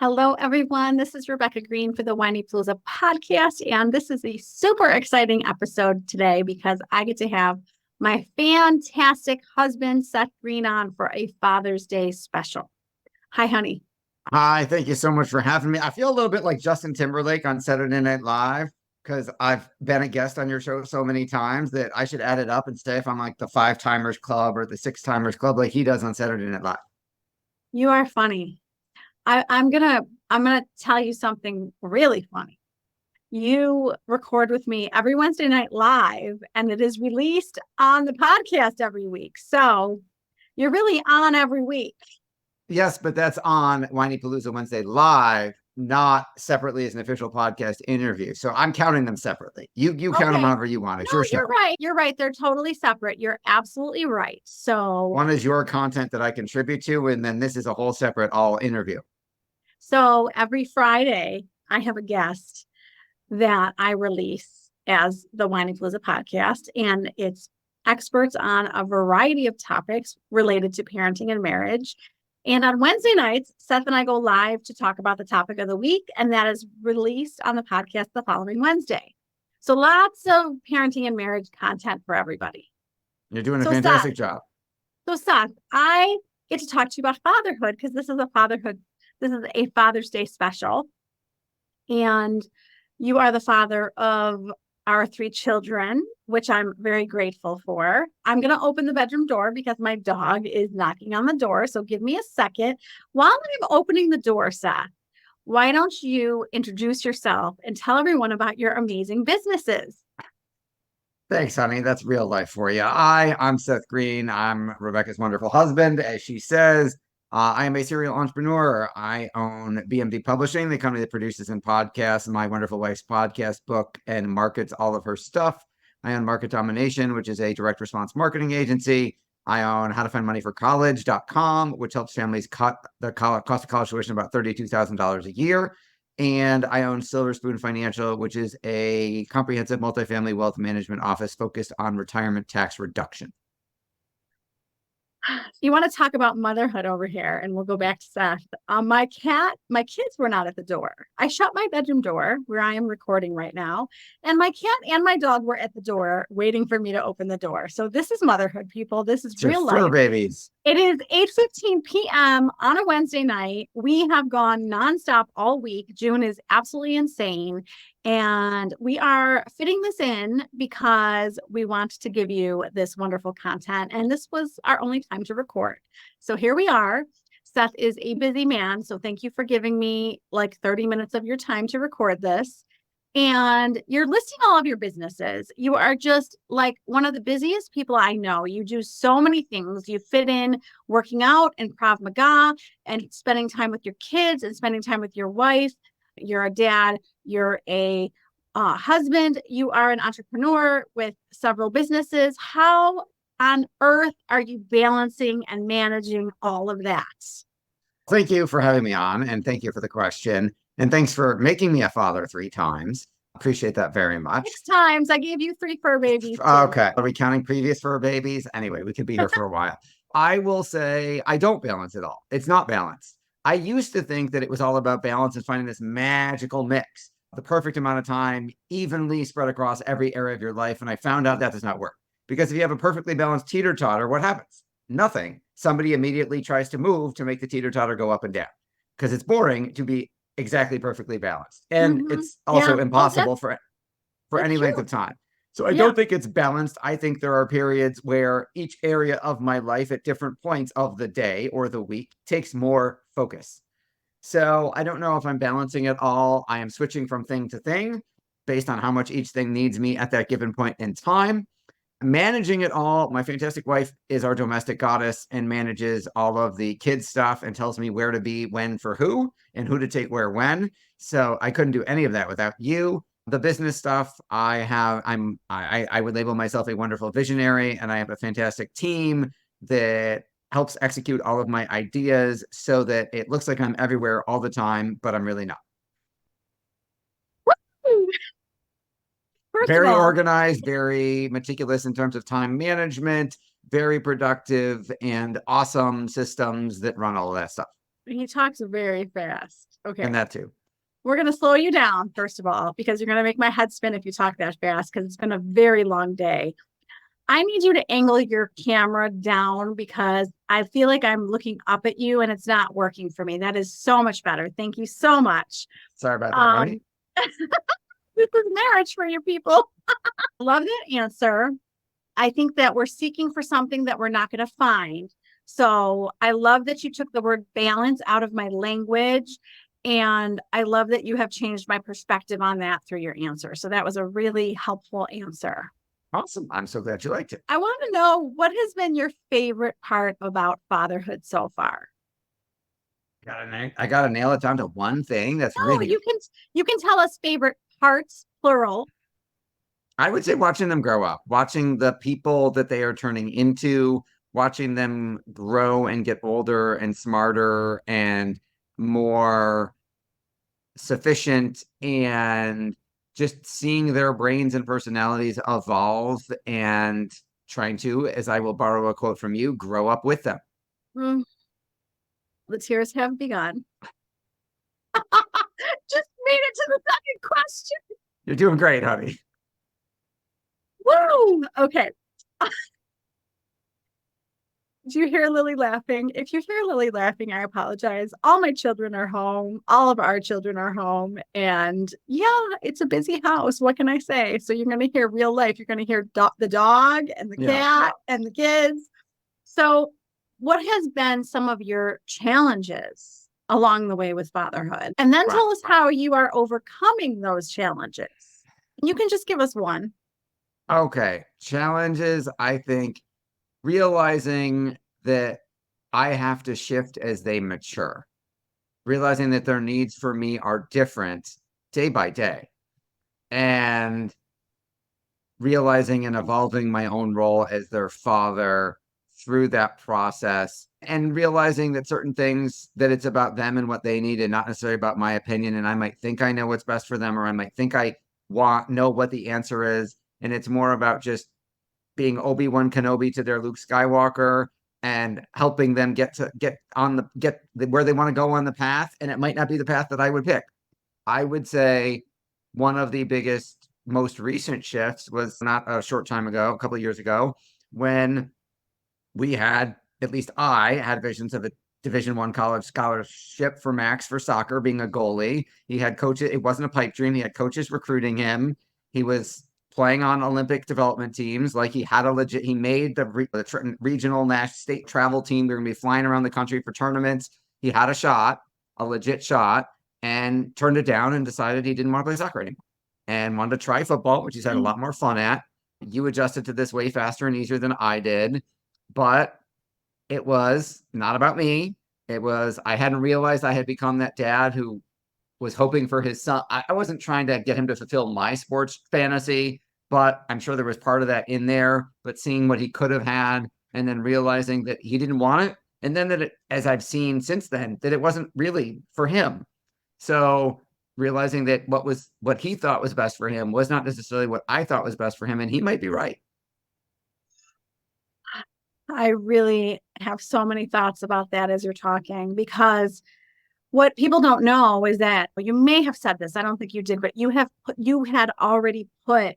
Hello, everyone. This is Rebecca Greene for the Whinypaluza Podcast, and this is a super exciting episode today because I get to have my fantastic husband, Seth Greene, on for a Father's Day special. Hi, honey. Hi, thank you so much for having me. I feel a little bit like Justin Timberlake on Saturday Night Live because I've been a guest on your show so many times that I should add it up and stay if I'm like the Five Timers Club or the Six Timers Club like he does on Saturday Night Live. You are funny. I'm gonna tell you something really funny. You record with me every Wednesday night live, and it is released on the podcast every week. So you're really on every week. Yes, but that's on Whinypaluza Wednesday Live, not separately as an official podcast interview. So I'm counting them separately. You count them however you want. It's your show. You're right. You're right. They're totally separate. You're absolutely right. So One is your content that I contribute to, and then this is a whole separate all interview. So every Friday, I have a guest that I release as the Whinypaluza Podcast, and it's experts on a variety of topics related to parenting and marriage. And on Wednesday nights, Seth and I go live to talk about the topic of the week, and that is released on the podcast the following Wednesday. So lots of parenting and marriage content for everybody. You're doing a fantastic job. So Seth, I get to talk to you about fatherhood because this is a Father's Day special. And you are the father of our 3 children, which I'm very grateful for. I'm going to open the bedroom door because my dog is knocking on the door. So give me a second. While I'm opening the door, Seth, why don't you introduce yourself and tell everyone about your amazing businesses? Thanks, honey. That's real life for you. I'm Seth Greene. I'm Rebecca's wonderful husband. As she says, I am a serial entrepreneur. I own BMD Publishing, the company that produces and podcasts my wonderful wife's podcast book and markets all of her stuff. I own Market Domination, which is a direct response marketing agency. I own howtofindmoneyforcollege.com, which helps families cut the cost of college tuition about $32,000 a year. And I own Silver Spoon Financial, which is a comprehensive multifamily wealth management office focused on retirement tax reduction. You want to talk about motherhood over here, and we'll go back to Seth. My kids were not at the door. I shut my bedroom door where I am recording right now, and my cat and my dog were at the door waiting for me to open the door. So this is motherhood, people. This is real life. Fur babies. It is 8:15 p.m. on a Wednesday night. We have gone nonstop all week. June is absolutely insane. And we are fitting this in because we want to give you this wonderful content. And this was our only time to record. So here we are. Seth is a busy man. So thank you for giving me like 30 minutes of your time to record this. And you're listing all of your businesses. You are just like one of the busiest people I know. You do so many things. You fit in working out and Krav Maga and spending time with your kids and spending time with your wife. You're a dad. You're a husband. You are an entrepreneur with several businesses. How on earth are you balancing and managing all of that? Thank you for having me on, and thank you for the question. And thanks for making me a father 3 times. Appreciate that very much. 6 times. I gave you 3 fur babies. Okay. Are we counting previous fur babies? Anyway, we could be here for a while. I will say I don't balance it all. It's not balanced. I used to think that it was all about balance and finding this magical mix, the perfect amount of time, evenly spread across every area of your life. And I found out that does not work. Because if you have a perfectly balanced teeter-totter, what happens? Nothing. Somebody immediately tries to move to make the teeter-totter go up and down because it's boring to be exactly perfectly balanced. And it's also impossible for any length of time. So I don't think it's balanced. I think there are periods where each area of my life at different points of the day or the week takes more focus. So I don't know if I'm balancing it all. I am switching from thing to thing based on how much each thing needs me at that given point in time. Managing it all, my fantastic wife is our domestic goddess and manages all of the kids stuff and tells me where to be, when, for who, and who to take where, when. So I couldn't do any of that without you. The business stuff, I would label myself a wonderful visionary, and I have a fantastic team that helps execute all of my ideas so that it looks like I'm everywhere all the time, but I'm really not. Very organized, very meticulous in terms of time management, very productive, and awesome systems that run all of that stuff. He talks very fast. Okay. And that too. We're going to slow you down, first of all, because you're going to make my head spin if you talk that fast, because it's been a very long day. I need you to angle your camera down because I feel like I'm looking up at you and it's not working for me. That is so much better. Thank you so much. Sorry about that, Robbie. This is marriage for you people. Love that answer. I think that we're seeking for something that we're not going to find. So I love that you took the word balance out of my language. And I love that you have changed my perspective on that through your answer. So that was a really helpful answer. Awesome. I'm so glad you liked it. I want to know, what has been your favorite part about fatherhood so far? I gotta nail it down to one thing. That's No, really, you can tell us favorite parts, plural. I would say watching them grow up, watching the people that they are turning into, watching them grow and get older and smarter and more sufficient, and just seeing their brains and personalities evolve and trying to, as I will borrow a quote from you, grow up with them. Mm, the tears have begun. Just made it to the second question. You're doing great, honey. Woo! Okay. Do you hear Lily laughing? If you hear Lily laughing, I apologize. All my children are home. All of our children are home. And yeah, it's a busy house. What can I say? So you're going to hear real life. You're going to hear the dog and the cat and the kids. So, what has been some of your challenges along the way with fatherhood? And then tell us how you are overcoming those challenges. You can just give us one. Okay. Challenges, I think realizing that I have to shift as they mature, realizing that their needs for me are different day by day, and realizing and evolving my own role as their father through that process, and realizing that certain things, that it's about them and what they need and not necessarily about my opinion. And I might think I know what's best for them, or I might think I know what the answer is. And it's more about just being Obi-Wan Kenobi to their Luke Skywalker and helping them get where they want to go on the path. And it might not be the path that I would pick. I would say one of the biggest, most recent shifts was not a short time ago, a couple of years ago, when we had, at least I had visions of a Division I college scholarship for Max for soccer, being a goalie. He had coaches. It wasn't a pipe dream. He had coaches recruiting him. He was playing on Olympic development teams. Like, he had he made the regional, national, state travel team. They're going to be flying around the country for tournaments. He had a legit shot, and turned it down and decided he didn't want to play soccer anymore and wanted to try football, which he's had a lot more fun at. You adjusted to this way faster and easier than I did, but it was not about me. I hadn't realized I had become that dad who was hoping for his son. I wasn't trying to get him to fulfill my sports fantasy, but I'm sure there was part of that in there. But seeing what he could have had, and then realizing that he didn't want it. And then that as I've seen since then, that it wasn't really for him. So realizing that what he thought was best for him was not necessarily what I thought was best for him. And he might be right. I really have so many thoughts about that as you're talking, because what people don't know is that, you may have said this, I don't think you did, but you had already put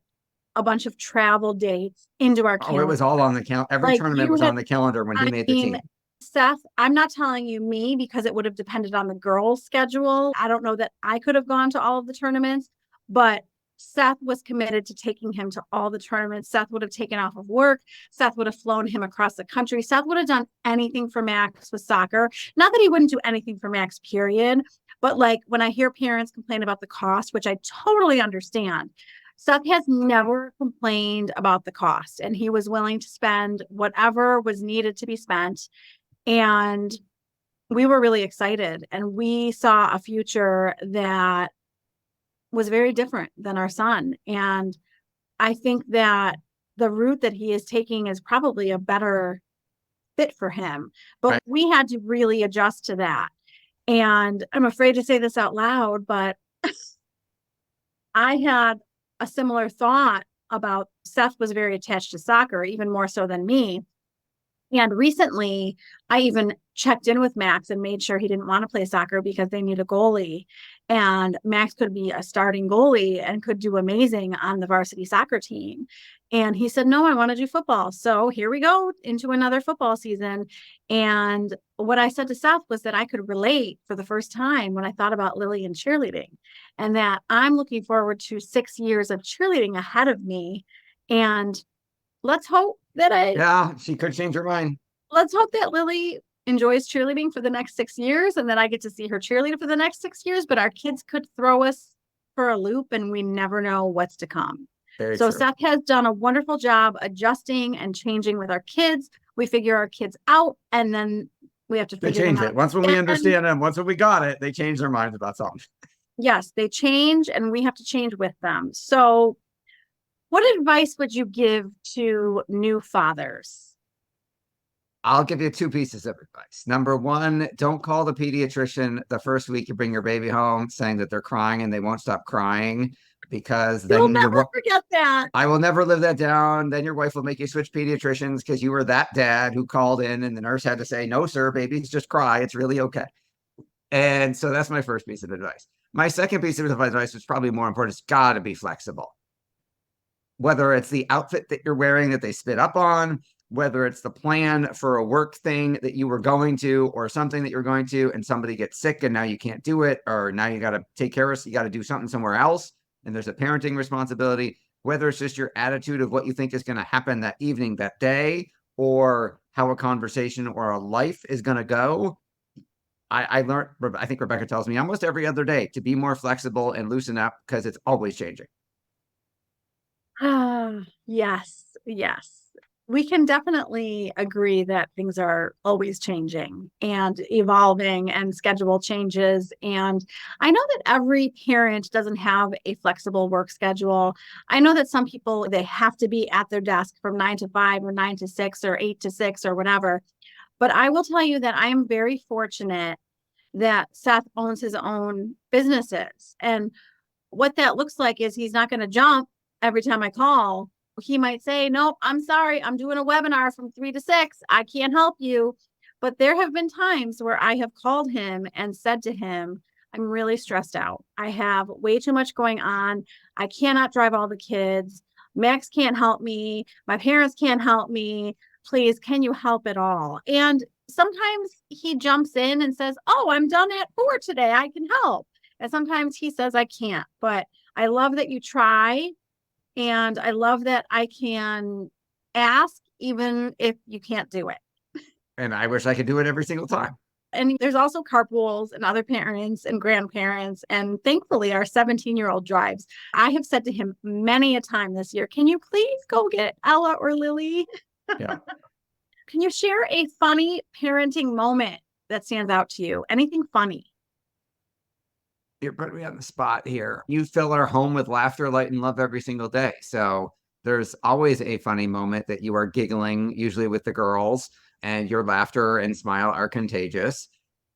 a bunch of travel dates into our calendar. Oh, it was all on the calendar. Every tournament was on the calendar when he made the team. Seth, I'm not telling you me, because it would have depended on the girls' schedule. I don't know that I could have gone to all of the tournaments, but Seth was committed to taking him to all the tournaments. Seth would have taken off of work. Seth would have flown him across the country. Seth would have done anything for Max with soccer. Not that he wouldn't do anything for Max, period. But like, when I hear parents complain about the cost, which I totally understand, Seth has never complained about the cost, and he was willing to spend whatever was needed to be spent. And we were really excited, and we saw a future that was very different than our son. And I think that the route that he is taking is probably a better fit for him. But we had to really adjust to that. And I'm afraid to say this out loud, but I had a similar thought about Seth was very attached to soccer, even more so than me. And recently, I even checked in with Max and made sure he didn't want to play soccer because they need a goalie. And Max could be a starting goalie and could do amazing on the varsity soccer team. And he said, no, I want to do football. So here we go into another football season. And what I said to Seth was that I could relate for the first time when I thought about Lily and cheerleading, and that I'm looking forward to 6 years of cheerleading ahead of me. And let's hope that Yeah, she could change her mind. let's hope that Lily enjoys cheerleading for the next 6 years and that I get to see her cheerlead for the next 6 years. But our kids could throw us for a loop and we never know what's to come. Very So true. Seth has done a wonderful job adjusting and changing with our kids. We figure our kids out and then we have to They figure change them it. out. Once when we understand them, once when we got it, they change their minds about something. Yes, they change and we have to change with them. So what advice would you give to new fathers? I'll give you two pieces of advice. Number one, don't call the pediatrician the first week you bring your baby home saying that they're crying and they won't stop crying, because You'll then never forget that. I will never live that down. Then your wife will make you switch pediatricians because you were that dad who called in and the nurse had to say, no, sir, babies just cry. It's really okay. And so that's my first piece of advice. My second piece of advice, which is probably more important, is got to be flexible. Whether it's the outfit that you're wearing that they spit up on, whether it's the plan for a work thing that you were going to or something that you're going to, and somebody gets sick and now you can't do it, or now you got to take care of, you got to do something somewhere else, and there's a parenting responsibility, whether it's just your attitude of what you think is going to happen that evening, that day, or how a conversation or a life is going to go. I learned, I think Rebecca tells me almost every other day to be more flexible and loosen up because it's always changing. Yes, yes. We can definitely agree that things are always changing and evolving and schedule changes. And I know that every parent doesn't have a flexible work schedule. I know that some people, they have to be at their desk from 9 to 5 or 9 to 6 or 8 to 6 or whatever. But I will tell you that I am very fortunate that Seth owns his own businesses. And what that looks like is he's not going to jump every time I call. He might say, nope, I'm sorry. I'm doing a webinar from 3 to 6. I can't help you. But there have been times where I have called him and said to him, I'm really stressed out. I have way too much going on. I cannot drive all the kids. Max can't help me. My parents can't help me. Please, can you help at all? And sometimes he jumps in and says, oh, I'm done at 4 today. I can help. And sometimes he says, I can't. But I love that you try. And I love that I can ask even if you can't do it. And I wish I could do it every single time. And there's also carpools and other parents and grandparents. And thankfully, our 17-year-old drives. I have said to him many a time this year, can you please go get Ella or Lily? Yeah. Can you share a funny parenting moment that stands out to you? Anything funny? You're putting me on the spot here. You fill our home with laughter, light, and love every single day. So there's always a funny moment that you are giggling, usually with the girls, and your laughter and smile are contagious.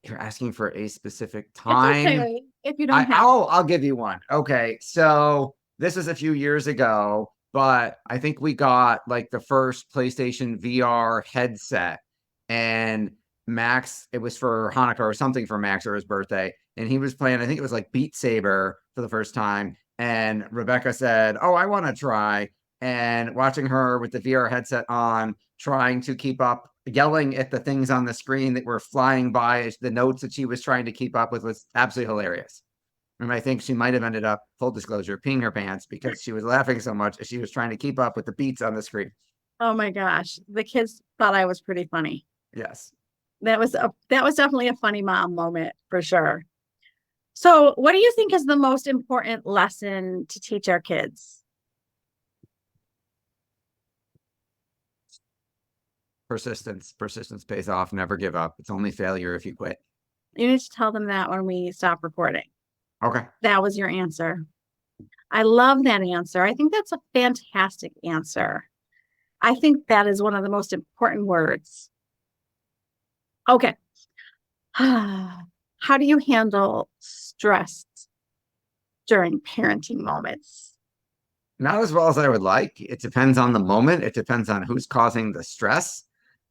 You're asking for a specific time. It's okay if you don't have. I'll give you one. Okay. So this was a few years ago, but I think we got like the first PlayStation VR headset, and Max, it was for Hanukkah or something for Max or his birthday. And he was playing, I think it was like Beat Saber for the first time. And Rebecca said, oh, I want to try. And watching her with the VR headset on, trying to keep up, yelling at the things on the screen that were flying by, the notes that she was trying to keep up with, was absolutely hilarious. And I think she might have ended up, full disclosure, peeing her pants because she was laughing so much as she was trying to keep up with the beats on the screen. Oh my gosh. The kids thought I was pretty funny. Yes. That was definitely a funny mom moment for sure. So what do you think is the most important lesson to teach our kids? Persistence pays off. Never give up. It's only failure if you quit. You need to tell them that when we stop recording. Okay. That was your answer. I love that answer. I think that's a fantastic answer. I think that is one of the most important words. Okay. How do you handle stress during parenting moments? Not as well as I would like. It depends on the moment. It depends on who's causing the stress.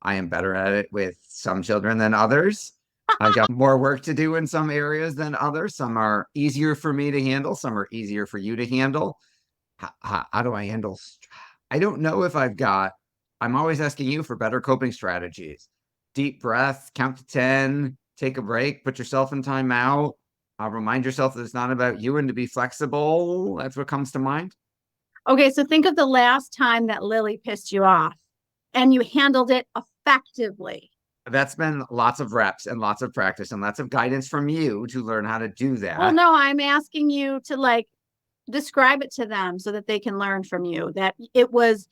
I am better at it with some children than others. I've got more work to do in some areas than others. Some are easier for me to handle, some are easier for you to handle. How do I handle? I don't know if I'm always asking you for better coping strategies. Deep breath, count to 10, take a break, put yourself in timeout. Remind yourself that it's not about you and to be flexible. That's what comes to mind. Okay, so think of the last time that Lily pissed you off and you handled it effectively. That's been lots of reps and lots of practice and lots of guidance from you to learn how to do Well, that. no, I'm asking you to like describe it to them so that they can learn from you that it was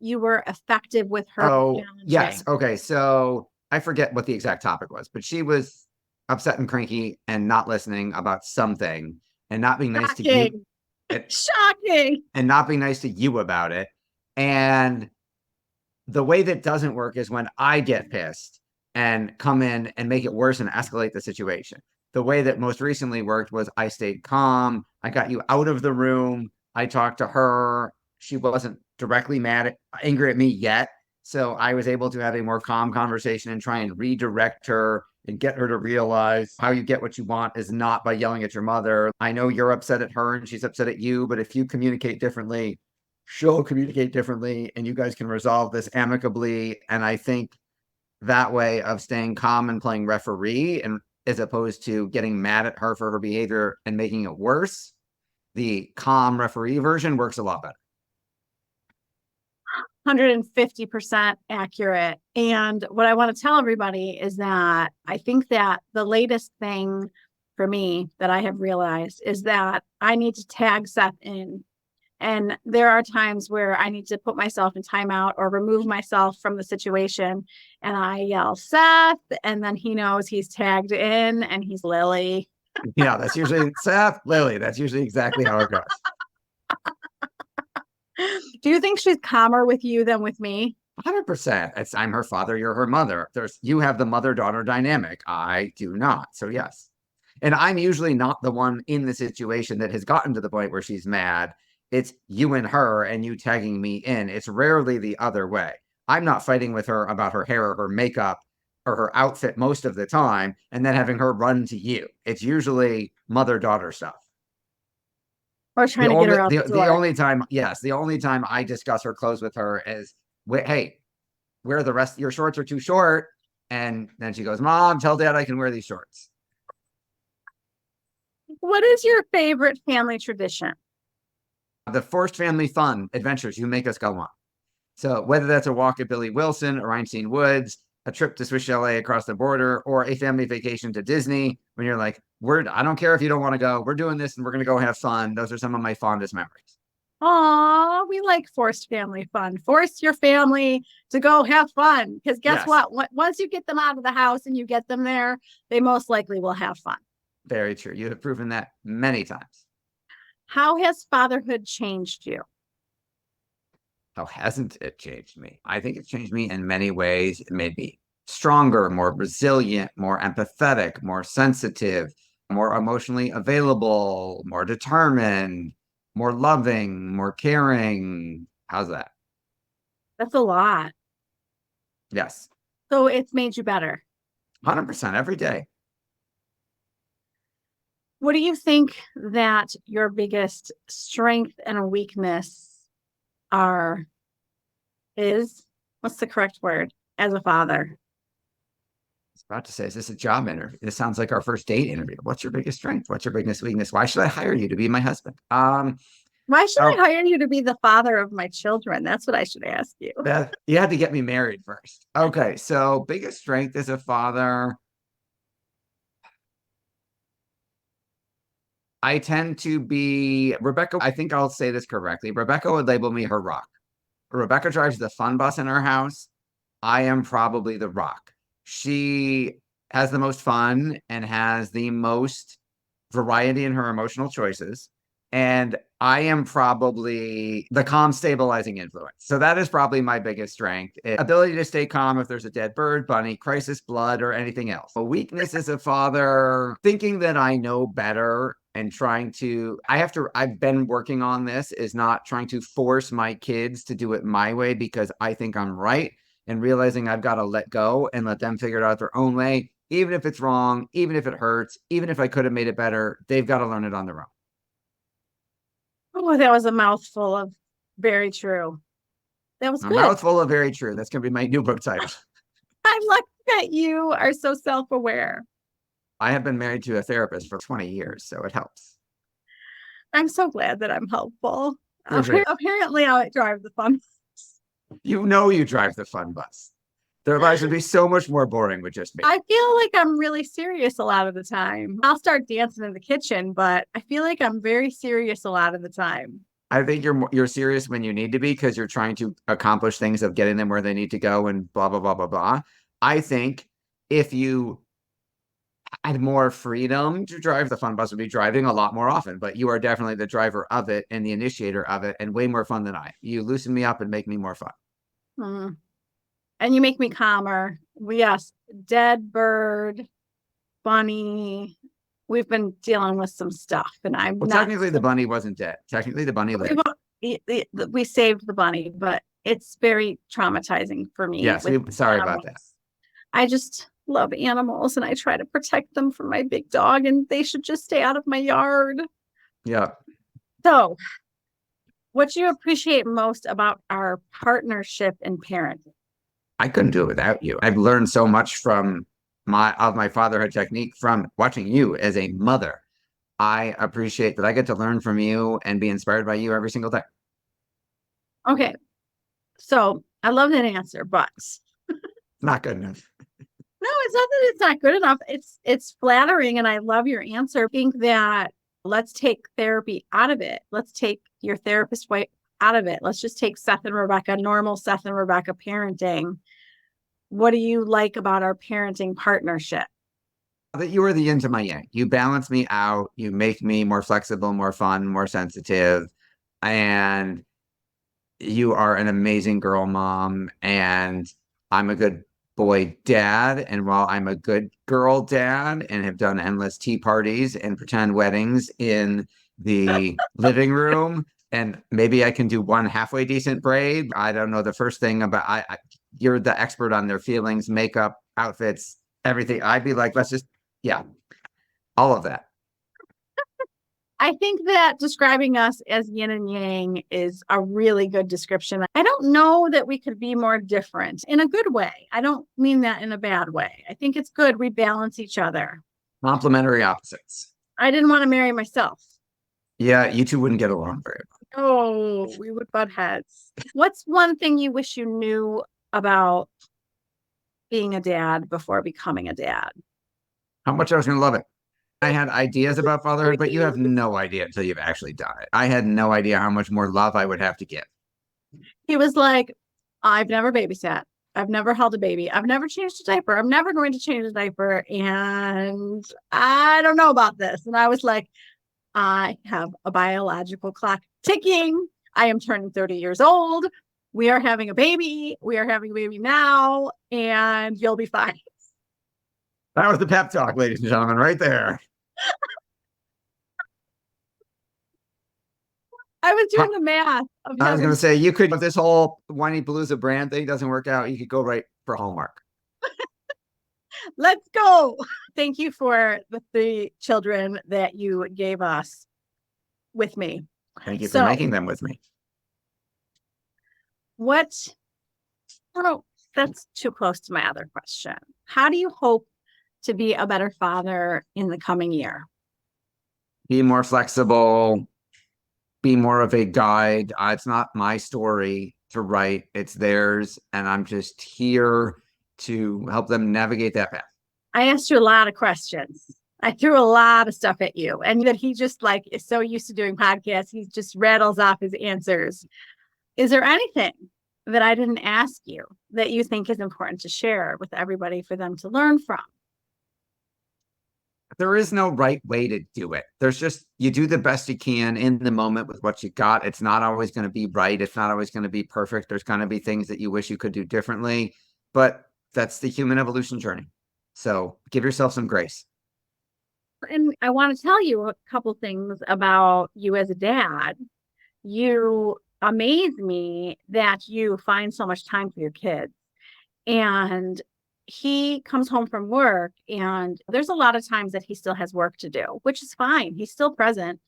you were effective with her Oh, yes. managing. Okay. So I forget what the exact topic was, but she was upset and cranky and not listening about something and not being nice to you Shocking. and, Shocking. and not being nice to you about it. And the way that doesn't work is when I get pissed and come in and make it worse and escalate the situation. The way that most recently worked was I stayed calm. I got you out of the room. I talked to her. She wasn't directly angry at me yet. So I was able to have a more calm conversation and try and redirect her and get her to realize how you get what you want is not by yelling at your mother. I know you're upset at her and she's upset at you, but if you communicate differently, she'll communicate differently and you guys can resolve this amicably. And I think that way of staying calm and playing referee, and as opposed to getting mad at her for her behavior and making it worse, the calm referee version works a lot better. 150% accurate. And what I want to tell everybody is that I think that the latest thing for me that I have realized is that I need to tag Seth in. And there are times where I need to put myself in timeout or remove myself from the situation. And I yell, Seth, and then he knows he's tagged in and he's Lily. Yeah, that's usually Seth, Lily. That's usually exactly how it goes. Do you think she's calmer with you than with me? 100%. I'm her father, you're her mother. You have the mother-daughter dynamic. I do not. So yes. And I'm usually not the one in the situation that has gotten to the point where she's mad. It's you and her and you tagging me in. It's rarely the other way. I'm not fighting with her about her hair or her makeup or her outfit most of the time and then having her run to you. It's usually mother-daughter stuff. Or The trying to get only her out the, the the door? only time, yes, the only time I discuss her clothes with her is, hey, wear the rest. Your shorts are too short. And then she goes, Mom, tell Dad I can wear these shorts. What is your favorite family tradition? The forced family fun adventures you make us go on. So whether that's a walk at Billy Wilson or Einstein Woods, a trip to Swiss Chalet across the border, or a family vacation to Disney, when you're like, I don't care if you don't want to go, we're doing this and we're going to go have fun. Those are some of my fondest memories. Oh, we like forced family fun. Force your family to go have fun. Because guess Yes, what? Once you get them out of the house and you get them there, they most likely will have fun. very true. You have proven that many times. How has fatherhood changed you? How hasn't it changed me? I think it's changed me in many ways. It made me stronger, more resilient, more empathetic, more sensitive, more emotionally available, more determined, more loving, more caring. How's that? That's a lot. Yes, So it's made you better. 100% every day. What do you think that your biggest strength and weakness are? Is what's the correct word as a father? I was about to say, is this a job interview? This sounds like our first date interview. What's your biggest strength? What's your biggest weakness? Why should I hire you to be my husband? Why should I Oh, hire you to be the father of my children? That's what I should ask you. Beth, you had to get me married first. Okay, so biggest strength as a father. I tend to be Rebecca. I think I'll say this correctly. Rebecca would label me her rock. Rebecca drives the fun bus in our house. I am probably the rock. She has the most fun and has the most variety in her emotional choices. And I am probably the calm, stabilizing influence. So that is probably my biggest strength. Ability to stay calm if there's a dead bird, bunny, crisis, blood, or anything else. A weakness as a father, thinking that I know better and I've been working on this, is not trying to force my kids to do it my way because I think I'm right, and realizing I've got to let go and let them figure it out their own way. Even if it's wrong, even if it hurts, even if I could have made it better, they've got to learn it on their own. Oh, that was a mouthful of very true. That was A good. mouthful of very true. That's going to be my new book title. I like that you are so self-aware. I have been married to a therapist for 20 years, so it helps. I'm so glad that I'm helpful. You're great. Apparently, I drive the fun. You know you drive the fun bus. Their lives would be so much more boring with just me. I feel like I'm really serious a lot of the time. I'll start dancing in the kitchen, but I feel like I'm very serious a lot of the time. I think you're serious when you need to be because you're trying to accomplish things of getting them where they need to go and blah blah blah blah blah. I think if you had more freedom to drive, the fun bus would be driving a lot more often. But you are definitely the driver of it and the initiator of it, and way more fun than I. You loosen me up and make me more fun. Hmm. And you make me calmer. Yes, dead bird, bunny. We've been dealing with some stuff, and I'm Well, not. technically, the bunny wasn't dead. Technically, the bunny lived. We saved the bunny, but it's very traumatizing for me. Yes, sorry about that. I just love animals, and I try to protect them from my big dog, and they should just stay out of my yard. Yeah. So, what do you appreciate most about our partnership in parenting? I couldn't do it without you. I've learned so much from my fatherhood technique from watching you as a mother. I appreciate that I get to learn from you and be inspired by you every single day. Okay, so I love that answer, but Not good enough. no, it's not that it's not good enough. It's flattering, and I love your answer. I think that let's take therapy out of it. Let's take your therapist way out of it. Let's just take Seth and Rebecca, normal Seth and Rebecca parenting. What do you like about our parenting partnership? That you are the yin to my yang. You balance me out. You make me more flexible, more fun, more sensitive. And you are an amazing girl mom. And I'm a good boy dad. And while I'm a good girl dad and have done endless tea parties and pretend weddings in the living room, and maybe I can do one halfway decent braid. I don't know the first thing about you're the expert on their feelings, makeup, outfits, everything. I'd be like, let's just, yeah, all of that. I think that describing us as yin and yang is a really good description. I don't know that we could be more different in a good way. I don't mean that in a bad way. I think it's good we balance each other. Complementary opposites. I didn't want to marry myself. Yeah, you two wouldn't get along very well. Oh, we would butt heads. What's one thing you wish you knew about being a dad before becoming a dad? How much I was going to love it. I had ideas about fatherhood, but you have no idea until you've actually done it. I had no idea how much more love I would have to give. He was like, I've never babysat. I've never held a baby. I've never changed a diaper. I'm never going to change a diaper. And I don't know about this. And I was like, I have a biological clock ticking. I am turning 30 years old. We are having a baby. We are having a baby now, and you'll be fine. That was the pep talk, ladies and gentlemen, right there. I was doing the math. I was going to say, you could, if this whole Whinypaluza brand thing doesn't work out, you could go right for Hallmark. Let's go. Thank you for the 3 children that you gave us with me. Thank you for making them with me. Oh, that's too close to my other question. How do you hope to be a better father in the coming year? Be more flexible, be more of a guide. It's not my story to write, it's theirs. And I'm just here to help them navigate that path. I asked you a lot of questions. I threw a lot of stuff at you, and that he just like is so used to doing podcasts. He just rattles off his answers. Is there anything that I didn't ask you that you think is important to share with everybody for them to learn from? There is no right way to do it. There's just, you do the best you can in the moment with what you got. It's not always going to be right. It's not always going to be perfect. There's going to be things that you wish you could do differently, but that's the human evolution journey. So give yourself some grace. And I want to tell you a couple things about you as a dad. You amaze me that you find so much time for your kids. And he comes home from work, and there's a lot of times that he still has work to do, which is fine. He's still present.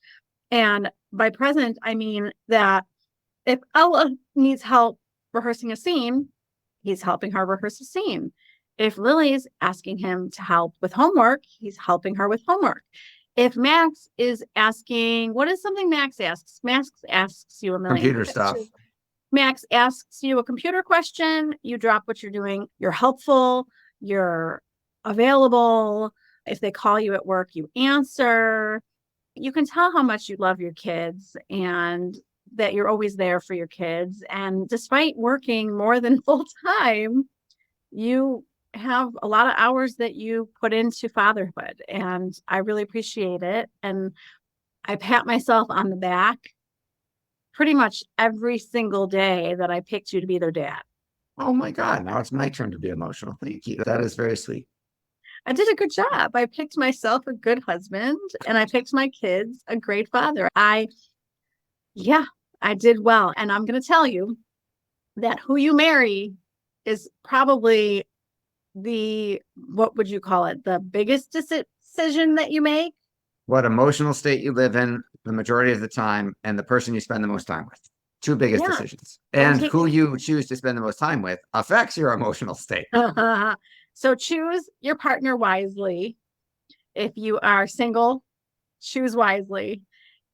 And by present, I mean that if Ella needs help rehearsing a scene, he's helping her rehearse a scene. If Lily's asking him to help with homework, he's helping her with homework. If Max is asking, what is something Max asks? Max asks you a million Computer stuff. Max asks you a computer question, you drop what you're doing. You're helpful, you're available. If they call you at work, you answer. You can tell how much you love your kids and that you're always there for your kids. And despite working more than full time, you have a lot of hours that you put into fatherhood. And I really appreciate it. And I pat myself on the back pretty much every single day that I picked you to be their dad. Oh my God. Now it's my turn to be emotional. Thank you. That is very sweet. I did a good job. I picked myself a good husband, and I picked my kids a great father. I did well. And I'm going to tell you that who you marry is probably what would you call it? The biggest decision that you make. What emotional state you live in the majority of the time, and the person you spend the most time with. Two biggest decisions. And who you choose to spend the most time with affects your emotional state. So choose your partner wisely. If you are single, choose wisely.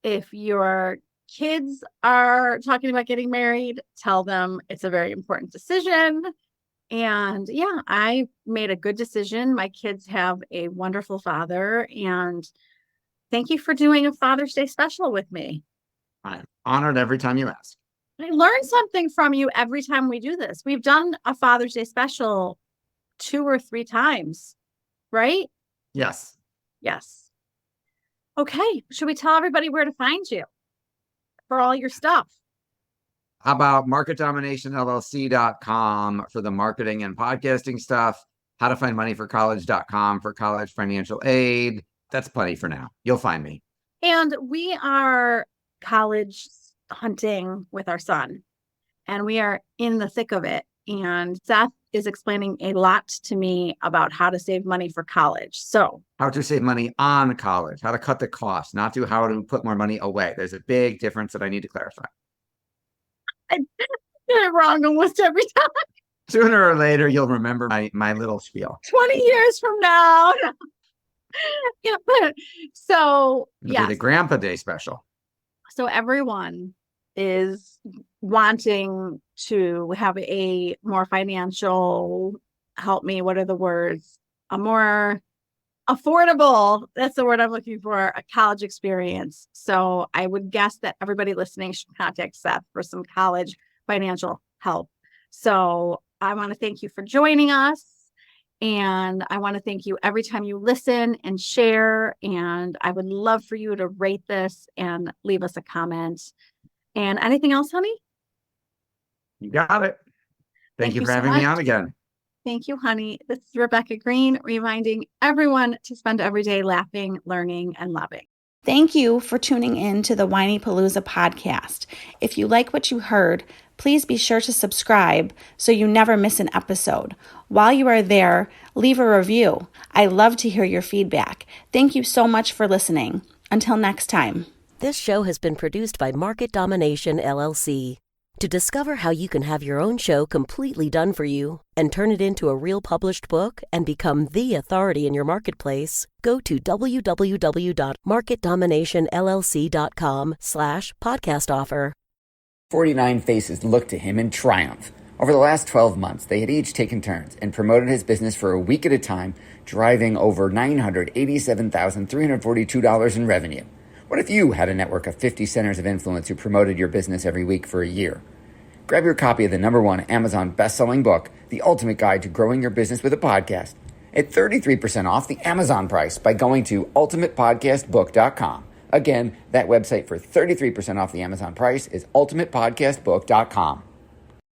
If your kids are talking about getting married, tell them it's a very important decision. And yeah, I made a good decision. My kids have a wonderful father, and thank you for doing a Father's Day special with me. I'm honored every time you ask. I learn something from you every time we do this. We've done a Father's Day special 2 or 3 times, right? Yes. Yes. Okay. Should we tell everybody where to find you for all your stuff? How about marketdominationllc.com for the marketing and podcasting stuff? Howtofindmoneyforcollege.com for college financial aid. That's plenty for now. You'll find me. And we are college hunting with our son, and we are in the thick of it. And Seth is explaining a lot to me about how to save money for college. So how to save money on college, how to cut the cost, not to how to put more money away. There's a big difference that I need to clarify. I get it wrong almost every time. Sooner or later, you'll remember my little spiel. 20 years from now. Yeah. So yeah, the Grandpa Day special. So everyone is wanting to have a more financial, help me, what are the words? A more affordable, that's the word I'm looking for, a college experience. So I would guess that everybody listening should contact Seth for some college financial help. So I want to thank you for joining us. And I want to thank you every time you listen and share. And I would love for you to rate this and leave us a comment. And anything else, honey? You got it. Thank you for having me on again. Thank you, honey. This is Rebecca Greene, reminding everyone to spend every day laughing, learning, and loving. Thank you for tuning in to the Whinypaluza Podcast. If you like what you heard, please be sure to subscribe so you never miss an episode. While you are there, leave a review. I love to hear your feedback. Thank you so much for listening. Until next time. This show has been produced by Market Domination, LLC. To discover how you can have your own show completely done for you and turn it into a real published book and become the authority in your marketplace, go to www.marketdominationllc.com/podcast offer. 49 faces looked to him in triumph. Over the last 12 months, they had each taken turns and promoted his business for a week at a time, driving over $987,342 in revenue. What if you had a network of 50 centers of influence who promoted your business every week for a year? Grab your copy of the #1 Amazon best-selling book, The Ultimate Guide to Growing Your Business with a Podcast, at 33% off the Amazon price by going to ultimatepodcastbook.com. Again, that website for 33% off the Amazon price is ultimatepodcastbook.com.